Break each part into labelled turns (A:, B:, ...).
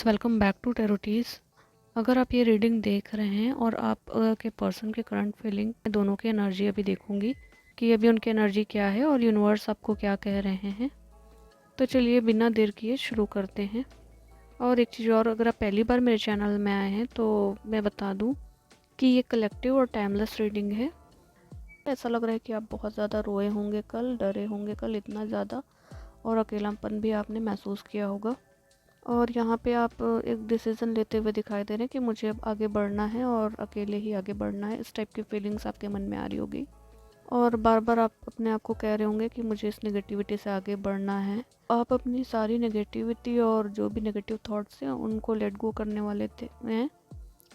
A: Friends, welcome back to Tarotees. अगर आप ये रीडिंग देख रहे हैं और आप के पर्सन के करंट फीलिंग दोनों की एनर्जी अभी देखूंगी कि अभी उनकी एनर्जी क्या है और यूनिवर्स आपको क्या कह रहे हैं। तो चलिए बिना देर किए शुरू करते हैं। और एक चीज़ और, अगर आप पहली बार मेरे चैनल में आए हैं तो मैं बता दूं कि ये कलेक्टिव और टाइमलेस रीडिंग है। ऐसा लग रहा है कि आप बहुत ज़्यादा रोए होंगे कल, डरे होंगे कल इतना ज़्यादा, और अकेलापन भी आपने महसूस किया होगा। और यहाँ पे आप एक डिसीज़न लेते हुए दिखाई दे रहे हैं कि मुझे अब आगे बढ़ना है और अकेले ही आगे बढ़ना है। इस टाइप की फीलिंग्स आपके मन में आ रही होगी और बार बार आप अपने आप को कह रहे होंगे कि मुझे इस नेगेटिविटी से आगे बढ़ना है। आप अपनी सारी नेगेटिविटी और जो भी नेगेटिव थॉट्स हैं उनको लेट गो करने वाले थे हैं,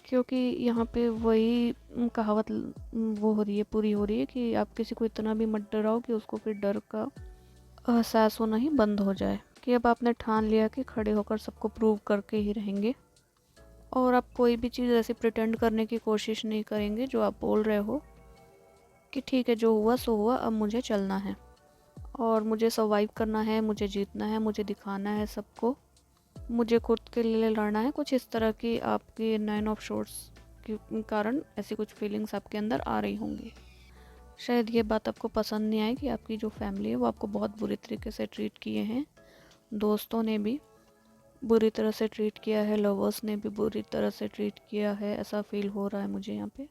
A: क्योंकि यहाँ पे वही कहावत वो हो रही है, पूरी हो रही है कि आप किसी को इतना भी मत डराओ कि उसको फिर डर का एहसास होना ही बंद हो जाए। कि अब आपने ठान लिया कि खड़े होकर सबको प्रूव करके ही रहेंगे और आप कोई भी चीज़ ऐसी प्रिटेंड करने की कोशिश नहीं करेंगे। जो आप बोल रहे हो कि ठीक है, जो हुआ सो हुआ, अब मुझे चलना है और मुझे सर्वाइव करना है, मुझे जीतना है, मुझे दिखाना है सबको, मुझे खुद के लिए लड़ना है। कुछ इस तरह की आपकी 9 ऑफ शॉर्ट्स के कारण ऐसी कुछ फीलिंग्स आपके अंदर आ रही होंगी। शायद ये बात आपको पसंद नहीं आए कि आपकी जो फैमिली है वो आपको बहुत बुरी तरीके से ट्रीट किए हैं, दोस्तों ने भी बुरी तरह से ट्रीट किया है, लवर्स ने भी बुरी तरह से ट्रीट किया है, ऐसा फील हो रहा है मुझे यहाँ पे।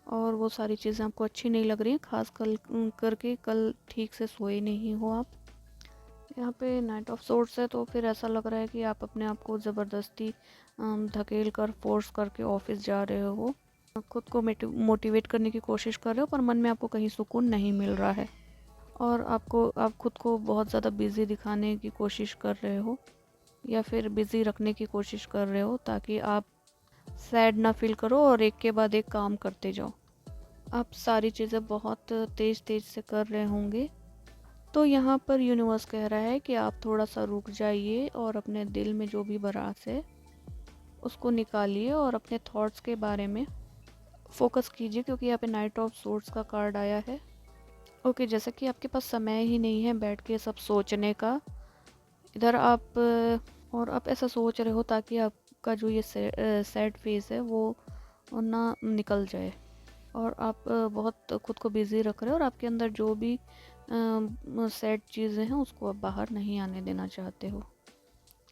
A: और वो सारी चीज़ें आपको अच्छी नहीं लग रही हैं, खास करके कल ठीक से सोए नहीं हो आप। यहाँ पे नाइट ऑफ सोर्ट्स है तो फिर ऐसा लग रहा है कि आप अपने आप को ज़बरदस्ती धकेल कर फोर्स करके ऑफिस जा रहे हो, खुद को मोटिवेट करने की कोशिश कर रहे हो, पर मन में आपको कहीं सुकून नहीं मिल रहा है और आप खुद को बहुत ज़्यादा बिजी दिखाने की कोशिश कर रहे हो या फिर बिज़ी रखने की कोशिश कर रहे हो ताकि आप सैड ना फील करो और एक के बाद एक काम करते जाओ। आप सारी चीज़ें बहुत तेज़ तेज़ से कर रहे होंगे। तो यहाँ पर यूनिवर्स कह रहा है कि आप थोड़ा सा रुक जाइए और अपने दिल में जो भी भड़ास है उसको निकालिए और अपने थॉट्स के बारे में फोकस कीजिए, क्योंकि यहाँ पे नाइट ऑफ सोर्ट्स का कार्ड आया है। ओके, जैसे कि आपके पास समय ही नहीं है बैठ के सब सोचने का, इधर आप और आप ऐसा सोच रहे हो ताकि आपका जो ये सैड फेस है वो ना निकल जाए, और आप बहुत खुद को बिज़ी रख रहे हो और आपके अंदर जो भी सैड चीज़ें हैं उसको आप बाहर नहीं आने देना चाहते हो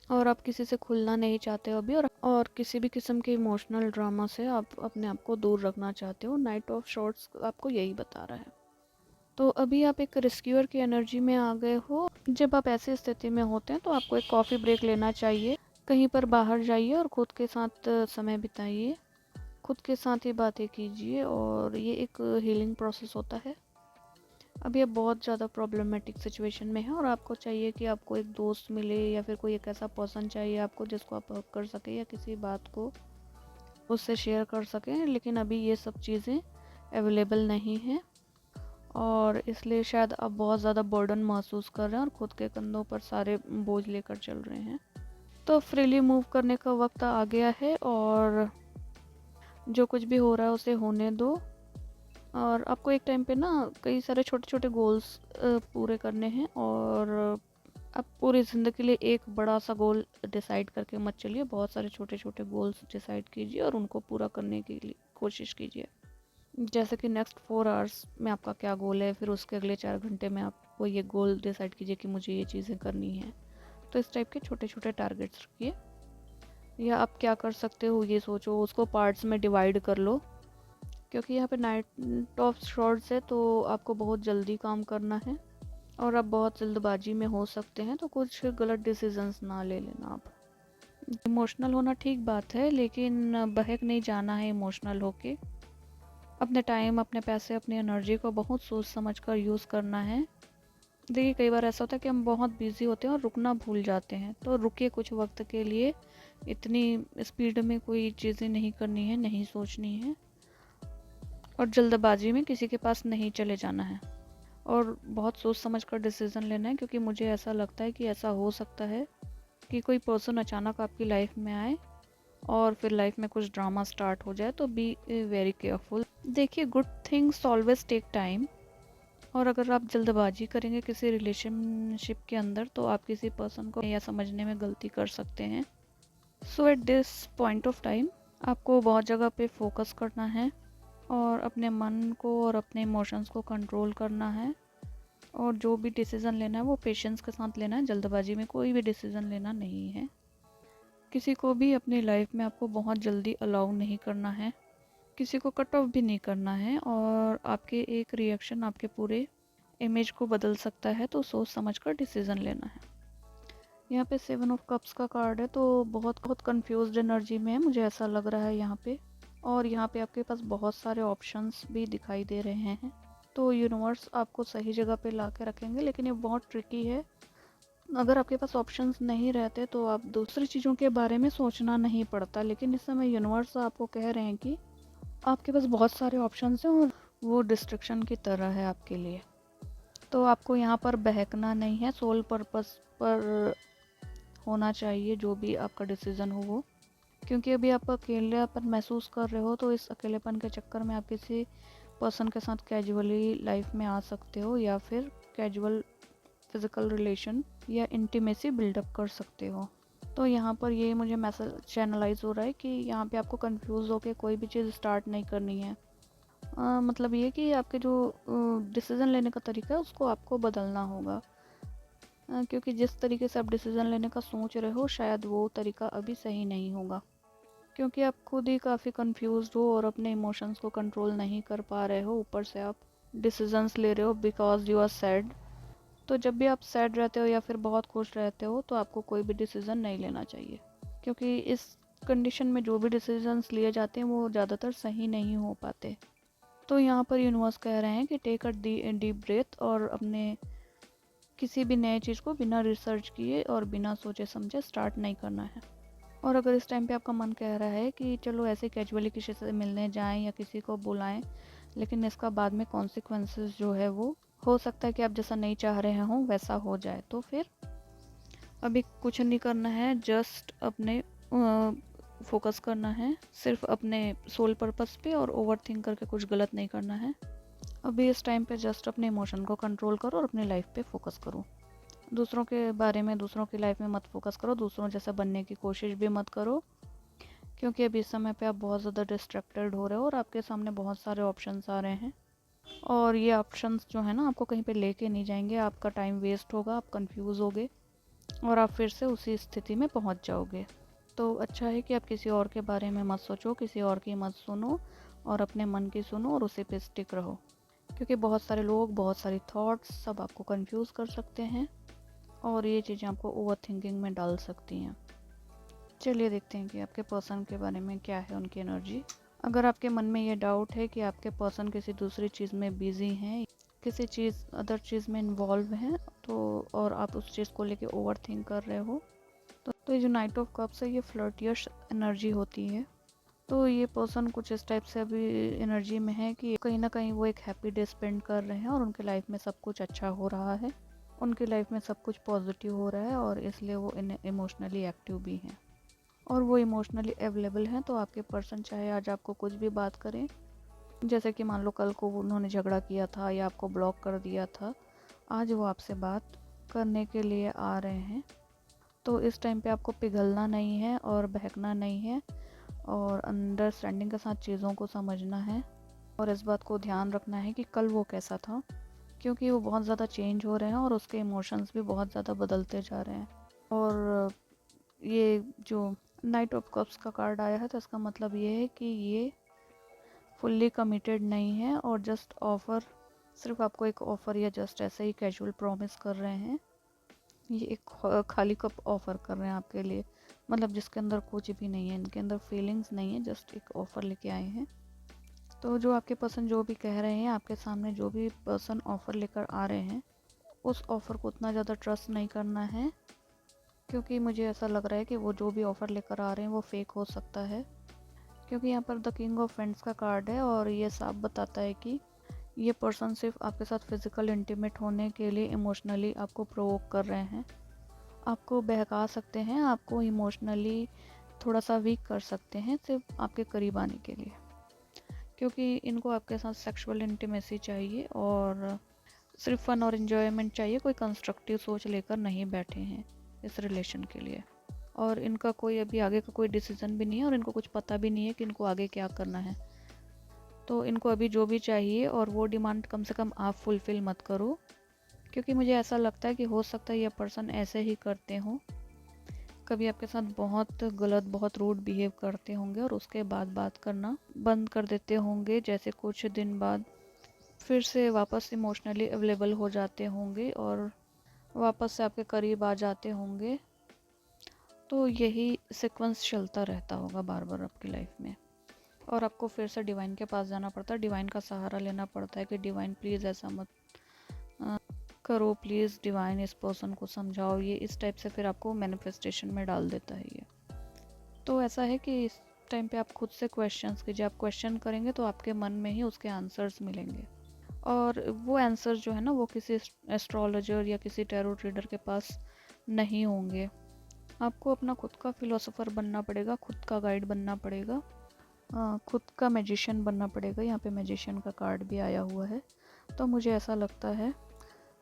A: और आप किसी से खुलना नहीं चाहते हो अभी, और किसी भी किस्म के इमोशनल ड्रामा से आप अपने आप को दूर रखना चाहते हो। नाइट ऑफ शॉर्ट्स आपको यही बता रहा है। तो अभी आप एक रेस्क्यूअर की एनर्जी में आ गए हो। जब आप ऐसी स्थिति में होते हैं तो आपको एक कॉफ़ी ब्रेक लेना चाहिए, कहीं पर बाहर जाइए और खुद के साथ समय बिताइए, खुद के साथ ही बातें कीजिए, और ये एक हीलिंग प्रोसेस होता है। अभी आप बहुत ज़्यादा प्रॉब्लमेटिक सिचुएशन में हैं और आपको चाहिए कि आपको एक दोस्त मिले या फिर कोई एक ऐसा पर्सन चाहिए आपको जिसको आप हक कर सके या किसी बात को उससे शेयर कर सकें, लेकिन अभी ये सब चीज़ें अवेलेबल नहीं हैं और इसलिए शायद आप बहुत ज़्यादा बर्डन महसूस कर रहे हैं और ख़ुद के कंधों पर सारे बोझ लेकर चल रहे हैं। तो फ्रीली मूव करने का वक्त आ गया है और जो कुछ भी हो रहा है उसे होने दो। और आपको एक टाइम पे ना कई सारे छोटे छोटे गोल्स पूरे करने हैं और आप पूरी ज़िंदगी के लिए एक बड़ा सा गोल डिसाइड करके मत चलिए, बहुत सारे छोटे छोटे गोल्स डिसाइड कीजिए और उनको पूरा करने के लिए कोशिश कीजिए। जैसे कि नेक्स्ट 4 आवर्स में आपका क्या गोल है, फिर उसके अगले 4 घंटे में आपको ये गोल डिसाइड कीजिए कि मुझे ये चीज़ें करनी है। तो इस टाइप के छोटे छोटे टारगेट्स रखिए, या आप क्या कर सकते हो ये सोचो, उसको पार्ट्स में डिवाइड कर लो, क्योंकि यहाँ पे नाइट ऑफ शॉर्ट्स है तो आपको बहुत जल्दी काम करना है और आप बहुत जल्दबाजी में हो सकते हैं, तो कुछ गलत डिसीजंस ना ले लेना। आप इमोशनल होना ठीक बात है, लेकिन बहक नहीं जाना है इमोशनल होके। अपने टाइम, अपने पैसे, अपनी एनर्जी को बहुत सोच समझ कर यूज़ करना है। देखिए, कई बार ऐसा होता है कि हम बहुत बिजी होते हैं और रुकना भूल जाते हैं, तो रुकिए कुछ वक्त के लिए। इतनी स्पीड में कोई चीज़ें नहीं करनी है, नहीं सोचनी है और जल्दबाजी में किसी के पास नहीं चले जाना है और बहुत सोच समझ कर डिसीज़न लेना है, क्योंकि मुझे ऐसा लगता है कि ऐसा हो सकता है कि कोई पर्सन अचानक आपकी लाइफ में आए और फिर लाइफ में कुछ ड्रामा स्टार्ट हो जाए, तो बी वेरी केयरफुल। देखिए, good things always take time, और अगर आप जल्दबाजी करेंगे किसी रिलेशनशिप के अंदर तो आप किसी पर्सन को या समझने में गलती कर सकते हैं। So at this point of time आपको बहुत जगह पे फोकस करना है और अपने मन को और अपने इमोशंस को कंट्रोल करना है, और जो भी डिसीज़न लेना है वो पेशेंस के साथ लेना है। जल्दबाजी में कोई भी डिसीज़न लेना नहीं है। किसी को भी अपनी लाइफ में आपको बहुत जल्दी अलाउ नहीं करना है, किसी को कट ऑफ भी नहीं करना है, और आपके एक रिएक्शन आपके पूरे इमेज को बदल सकता है, तो सोच समझ कर डिसीज़न लेना है। यहाँ पे 7 ऑफ कप्स का कार्ड है, तो बहुत बहुत कंफ्यूज्ड एनर्जी में है, मुझे ऐसा लग रहा है यहाँ पे। और यहाँ पे आपके पास बहुत सारे ऑप्शंस भी दिखाई दे रहे हैं, तो यूनिवर्स आपको सही जगह पे ला के रखेंगे, लेकिन ये बहुत ट्रिकी है। अगर आपके पास ऑप्शंस नहीं रहते तो आप दूसरी चीज़ों के बारे में सोचना नहीं पड़ता, लेकिन इस समय यूनिवर्स आपको कह रहे हैं कि आपके पास बहुत सारे ऑप्शंस हैं और वो डिस्ट्रक्शन की तरह है आपके लिए। तो आपको यहाँ पर बहकना नहीं है, सोल पर्पस पर होना चाहिए जो भी आपका डिसीज़न हो वो। क्योंकि अभी आप अकेलापन महसूस कर रहे हो, तो इस अकेलेपन के चक्कर में आप किसी पर्सन के साथ कैजुअली लाइफ में आ सकते हो, या फिर कैजुअल फिजिकल रिलेशन या इंटीमेसी बिल्डअप कर सकते हो। तो यहाँ पर ये मुझे मैसेज चैनलाइज हो रहा है कि यहाँ पे आपको कंफ्यूज होकर कोई भी चीज़ स्टार्ट नहीं करनी है। मतलब ये कि आपके जो डिसीज़न लेने का तरीका है उसको आपको बदलना होगा, क्योंकि जिस तरीके से आप डिसीज़न लेने का सोच रहे हो शायद वो तरीका अभी सही नहीं होगा, क्योंकि आप खुद ही काफ़ी कंफ्यूज हो और अपने इमोशंस को कंट्रोल नहीं कर पा रहे हो। ऊपर से आप डिसीजंस ले रहे हो बिकॉज यू आर सैड। तो जब भी आप सैड रहते हो या फिर बहुत खुश रहते हो तो आपको कोई भी डिसीज़न नहीं लेना चाहिए, क्योंकि इस कंडीशन में जो भी डिसीजंस लिए जाते हैं वो ज़्यादातर सही नहीं हो पाते। तो यहाँ पर यूनिवर्स कह रहे हैं कि टेक अ डीप ब्रेथ और अपने किसी भी नए चीज़ को बिना रिसर्च किए और बिना सोचे समझे स्टार्ट नहीं करना है। और अगर इस टाइम पे आपका मन कह रहा है कि चलो ऐसे कैजुअली किसी से मिलने जाएं या किसी को बुलाएं, लेकिन इसका बाद में कॉन्सिक्वेंसेस जो है वो हो सकता है कि आप जैसा नहीं चाह रहे हों वैसा हो जाए, तो फिर अभी कुछ नहीं करना है, जस्ट अपने फोकस करना है सिर्फ अपने सोल पर्पस पे, और ओवर थिंक करके कुछ गलत नहीं करना है। अभी इस टाइम पे जस्ट अपने इमोशन को कंट्रोल करो और अपनी लाइफ पे फोकस करो। दूसरों के बारे में, दूसरों की लाइफ में मत फोकस करो, दूसरों जैसा बनने की कोशिश भी मत करो, क्योंकि अभी इस समय पे आप बहुत ज़्यादा डिस्ट्रैक्टेड हो रहे हो और आपके सामने बहुत सारे ऑप्शंस आ रहे हैं, और ये ऑप्शंस जो है ना आपको कहीं पे लेके नहीं जाएंगे, आपका टाइम वेस्ट होगा, आप कंफ्यूज होगे और आप फिर से उसी स्थिति में पहुंच जाओगे। तो अच्छा है कि आप किसी और के बारे में मत सोचो, किसी और की मत सुनो, और अपने मन की सुनो और उसी पे स्टिक रहो, क्योंकि बहुत सारे लोग, बहुत सारी थॉट्स सब आपको कंफ्यूज कर सकते हैं और ये चीज़ें आपको ओवर थिंकिंग में डाल सकती हैं। चलिए देखते हैं कि आपके पर्सन के बारे में क्या है उनकी एनर्जी। अगर आपके मन में ये डाउट है कि आपके पर्सन किसी दूसरी चीज़ में बिजी हैं, किसी चीज़ अदर चीज़ में इन्वॉल्व हैं, तो और आप उस चीज़ को लेके ओवर थिंक कर रहे हो, तो ये जो नाइट ऑफ कप्स है ये फ्लर्टियश एनर्जी होती है। तो ये पर्सन कुछ इस टाइप से अभी एनर्जी में है कि कहीं ना कहीं वो एक हैप्पी डे स्पेंड कर रहे हैं और उनके लाइफ में सब कुछ अच्छा हो रहा है, उनकी लाइफ में सब कुछ पॉजिटिव हो रहा है, और इसलिए वो इमोशनली एक्टिव भी हैं और वो इमोशनली अवेलेबल हैं। तो आपके पर्सन चाहे आज आपको कुछ भी बात करें, जैसे कि मान लो कल को उन्होंने झगड़ा किया था या आपको ब्लॉक कर दिया था, आज वो आपसे बात करने के लिए आ रहे हैं। तो इस टाइम पे आपको पिघलना नहीं है और बहकना नहीं है, और अंडरस्टैंडिंग के साथ चीज़ों को समझना है, और इस बात को ध्यान रखना है कि कल वो कैसा था, क्योंकि वो बहुत ज़्यादा चेंज हो रहे हैं और उसके इमोशंस भी बहुत ज़्यादा बदलते जा रहे हैं। और ये जो नाइट ऑफ कप्स का कार्ड आया है तो इसका मतलब ये है कि ये फुल्ली कमिटेड नहीं है और जस्ट ऑफ़र, सिर्फ आपको एक ऑफ़र या जस्ट ऐसे ही कैजुअल प्रॉमिस कर रहे हैं। ये एक खाली कप ऑफ़र कर रहे हैं आपके लिए, मतलब जिसके अंदर कुछ भी नहीं है, इनके अंदर फीलिंग्स नहीं है, जस्ट एक ऑफ़र लेके आए हैं। तो जो आपके पर्सन जो भी कह रहे हैं, आपके सामने जो भी पर्सन ऑफ़र लेकर आ रहे हैं, उस ऑफ़र को उतना ज़्यादा ट्रस्ट नहीं करना है, क्योंकि मुझे ऐसा लग रहा है कि वो जो भी ऑफ़र लेकर आ रहे हैं वो फेक हो सकता है, क्योंकि यहाँ पर द किंग ऑफ फ्रेंड्स का कार्ड है और ये साफ बताता है कि ये पर्सन सिर्फ आपके साथ फिज़िकल इंटीमेट होने के लिए इमोशनली आपको प्रोवोक कर रहे हैं, आपको बहका सकते हैं, आपको इमोशनली थोड़ा सा वीक कर सकते हैं सिर्फ आपके करीब आने के लिए, क्योंकि इनको आपके साथ सेक्सुअल इंटीमेसी चाहिए और सिर्फ फन और इन्जॉयमेंट चाहिए, कोई कंस्ट्रक्टिव सोच लेकर नहीं बैठे हैं इस रिलेशन के लिए। और इनका कोई अभी आगे का कोई डिसीज़न भी नहीं है और इनको कुछ पता भी नहीं है कि इनको आगे क्या करना है। तो इनको अभी जो भी चाहिए और वो डिमांड कम से कम आप फुलफ़िल मत करो, क्योंकि मुझे ऐसा लगता है कि हो सकता है ये पर्सन ऐसे ही करते हों, कभी आपके साथ बहुत गलत, बहुत रूड बिहेव करते होंगे और उसके बाद बात करना बंद कर देते होंगे। जैसे कुछ दिन बाद फिर से वापस इमोशनली अवेलेबल हो जाते होंगे और वापस से आपके करीब आ जाते होंगे। तो यही सीक्वेंस चलता रहता होगा बार बार आपकी लाइफ में, और आपको फिर से डिवाइन के पास जाना पड़ता है, डिवाइन का सहारा लेना पड़ता है कि डिवाइन प्लीज़ ऐसा मत करो, प्लीज़ डिवाइन इस पर्सन को समझाओ, ये इस टाइप से फिर आपको मैनिफेस्टेशन में डाल देता है ये। तो ऐसा है कि इस टाइम पे आप खुद से क्वेश्चंस कीजिए। आप क्वेश्चन करेंगे तो आपके मन में ही उसके आंसर्स मिलेंगे, और वो आंसर जो है ना वो किसी एस्ट्रोलॉजर या किसी टैरो रीडर के पास नहीं होंगे। आपको अपना खुद का फिलोसोफर बनना पड़ेगा, खुद का गाइड बनना पड़ेगा, खुद का मैजिशियन बनना पड़ेगा। यहाँ पे मैजिशियन का कार्ड भी आया हुआ है, तो मुझे ऐसा लगता है।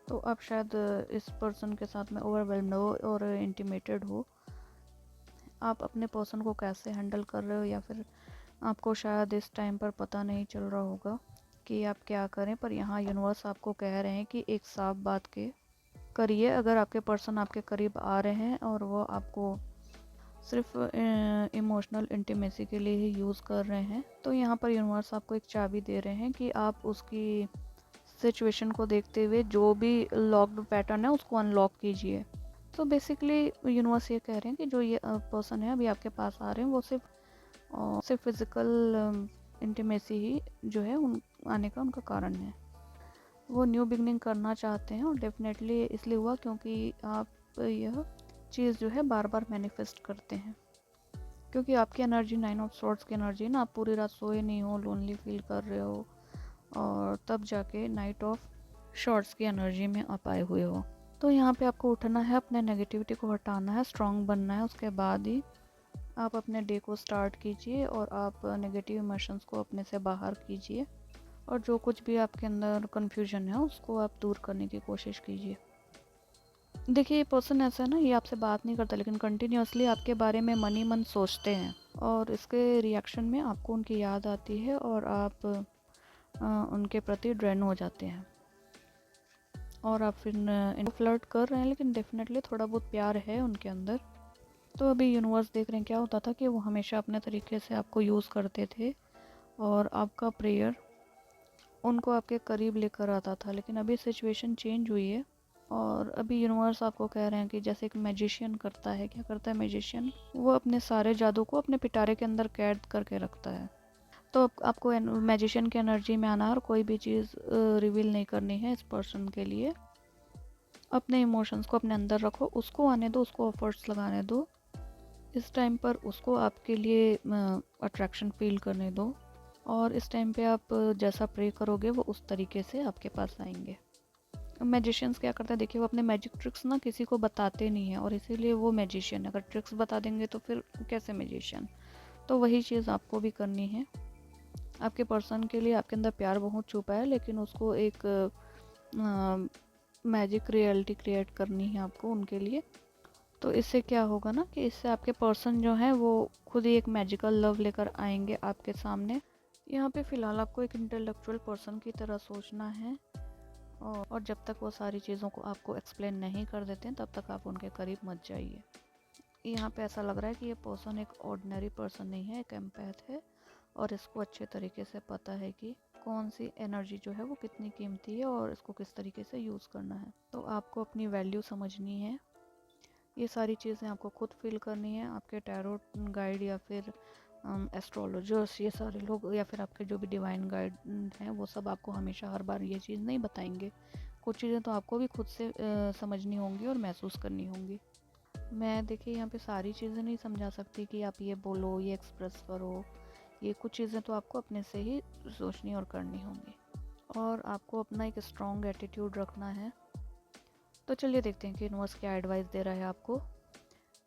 A: तो आप शायद इस पर्सन के साथ में ओवरवेल्म्ड हो और इंटिमेटेड हो। आप अपने पर्सन को कैसे हैंडल कर रहे हो, या फिर आपको शायद इस टाइम पर पता नहीं चल रहा होगा कि आप क्या करें, पर यहाँ यूनिवर्स आपको कह रहे हैं कि एक साफ बात के करिए। अगर आपके पर्सन आपके करीब आ रहे हैं और वो आपको सिर्फ इमोशनल इंटीमेसी के लिए ही यूज़ कर रहे हैं, तो यहाँ पर यूनिवर्स आपको एक चाबी दे रहे हैं कि आप उसकी सिचुएशन को देखते हुए जो भी लॉक्ड पैटर्न है उसको अनलॉक कीजिए। तो बेसिकली यूनिवर्स ये कह रहे हैं कि जो ये पर्सन है अभी आपके पास आ रहे हैं वो सिर्फ फिज़िकल इंटीमेसी ही जो है उन आने का उनका कारण है। वो न्यू बिगनिंग करना चाहते हैं, और डेफिनेटली इसलिए हुआ क्योंकि आप यह चीज़ जो है बार बार मैनिफेस्ट करते हैं, क्योंकि आपकी एनर्जी 9 ऑफ सॉर्ड्स की एनर्जी है ना। आप पूरी रात सोए नहीं हो, लोनली फील कर रहे हो, और तब जाके नाइट ऑफ शॉर्ट्स की एनर्जी में आप आए हुए हो। तो यहाँ पे आपको उठना है, अपने नेगेटिविटी को हटाना है, स्ट्रांग बनना है, उसके बाद ही आप अपने डे को स्टार्ट कीजिए और आप नेगेटिव इमोशंस को अपने से बाहर कीजिए, और जो कुछ भी आपके अंदर कन्फ्यूजन है उसको आप दूर करने की कोशिश कीजिए। देखिए ये पर्सन ऐसा है ना, ये आपसे बात नहीं करता लेकिन कंटिन्यूअसली आपके बारे में मन ही मन सोचते हैं, और इसके रिएक्शन में आपको उनकी याद आती है और आप उनके प्रति ड्रेन हो जाते हैं, और आप फिर इनको फ्लर्ट कर रहे हैं, लेकिन डेफिनेटली थोड़ा बहुत प्यार है उनके अंदर। तो अभी यूनिवर्स देख रहे हैं क्या होता था कि वो हमेशा अपने तरीके से आपको यूज़ करते थे और आपका प्रेयर उनको आपके करीब लेकर आता था, लेकिन अभी सिचुएशन चेंज हुई है, और अभी यूनिवर्स आपको कह रहे हैं कि जैसे एक मैजिशियन करता है, क्या करता है मैजिशियन, वो अपने सारे जादू को अपने पिटारे के अंदर कैद करके रखता है। तो आपको मैजिशियन की एनर्जी में आना और कोई भी चीज़ रिवील नहीं करनी है इस पर्सन के लिए। अपने इमोशंस को अपने अंदर रखो, उसको आने दो, उसको एफर्ट्स लगाने दो, इस टाइम पर उसको आपके लिए अट्रैक्शन फील करने दो, और इस टाइम पे आप जैसा प्रे करोगे वो उस तरीके से आपके पास आएंगे। मैजिशियंस क्या करते हैं, देखिए वो अपने मैजिक ट्रिक्स ना किसी को बताते नहीं हैं, और इसीलिए वो मैजिशियन। अगर ट्रिक्स बता देंगे तो फिर कैसे मैजिशियन। तो वही चीज़ आपको भी करनी है। आपके पर्सन के लिए आपके अंदर प्यार बहुत छुपा है, लेकिन उसको एक मैजिक रियलिटी क्रिएट करनी है आपको उनके लिए। तो इससे क्या होगा ना कि इससे आपके पर्सन जो है वो खुद ही एक मैजिकल लव लेकर आएंगे आपके सामने। यहाँ पे फ़िलहाल आपको एक इंटेलेक्चुअल पर्सन की तरह सोचना है, और जब तक वो सारी चीज़ों को आपको एक्सप्लेन नहीं कर देते हैं तब तक आप उनके करीब मत जाइए। यहाँ पे ऐसा लग रहा है कि ये पर्सन एक ऑर्डिनरी पर्सन नहीं है, एक एम्पैथ है, और इसको अच्छे तरीके से पता है कि कौन सी एनर्जी जो है वो कितनी कीमती है और इसको किस तरीके से यूज़ करना है। तो आपको अपनी वैल्यू समझनी है, ये सारी चीज़ें आपको खुद फील करनी है। आपके टैरो गाइड या फिर एस्ट्रोलॉजर्स, ये सारे लोग, या फिर आपके जो भी डिवाइन गाइड हैं, वो सब आपको हमेशा हर बार ये चीज़ नहीं बताएंगे। कुछ चीज़ें तो आपको भी खुद से समझनी होंगी और महसूस करनी होंगी। मैं देखिए यहाँ पे सारी चीज़ें नहीं समझा सकती कि आप ये बोलो, ये एक्सप्रेस करो, ये कुछ चीज़ें तो आपको अपने से ही सोचनी और करनी होंगी, और आपको अपना एक स्ट्रॉन्ग एटीट्यूड रखना है। तो चलिए देखते हैं कि यूनिवर्स क्या एडवाइस दे रहा है आपको।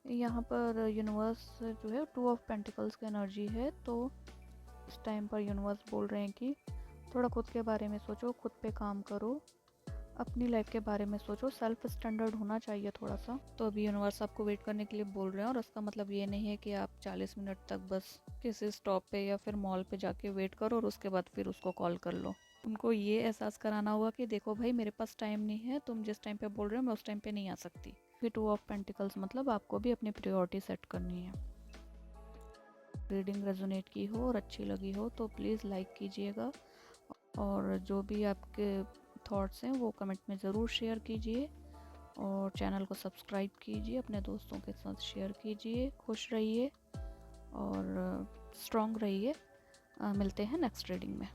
A: यहाँ पर यूनिवर्स जो है 2 ऑफ पेंटिकल्स की एनर्जी है, तो इस टाइम पर यूनिवर्स बोल रहे हैं कि थोड़ा खुद के बारे में सोचो, खुद पे काम करो, अपनी लाइफ के बारे में सोचो, सेल्फ स्टैंडर्ड होना चाहिए थोड़ा सा। तो अभी यूनिवर्स आपको वेट करने के लिए बोल रहे हैं, और उसका मतलब ये नहीं है कि आप 40 मिनट तक बस किसी स्टॉप पे या फिर मॉल पे जाके वेट करो और उसके बाद फिर उसको कॉल कर लो। उनको ये एहसास कराना होगा कि देखो भाई, मेरे पास टाइम नहीं है, तुम जिस टाइम पे बोल रहे हो मैं उस टाइम पे नहीं आ सकती। फिर 2 ऑफ पेंटिकल्स मतलब आपको भी अपनी प्रायोरिटी सेट करनी है। रीडिंग रेजोनेट की हो और अच्छी लगी हो तो प्लीज़ लाइक कीजिएगा, और जो भी आपके थॉट्स हैं वो कमेंट में ज़रूर शेयर कीजिए, और चैनल को सब्सक्राइब कीजिए, अपने दोस्तों के साथ शेयर कीजिए। खुश रहिए और स्ट्रॉन्ग रहिए। मिलते हैं नेक्स्ट रीडिंग में।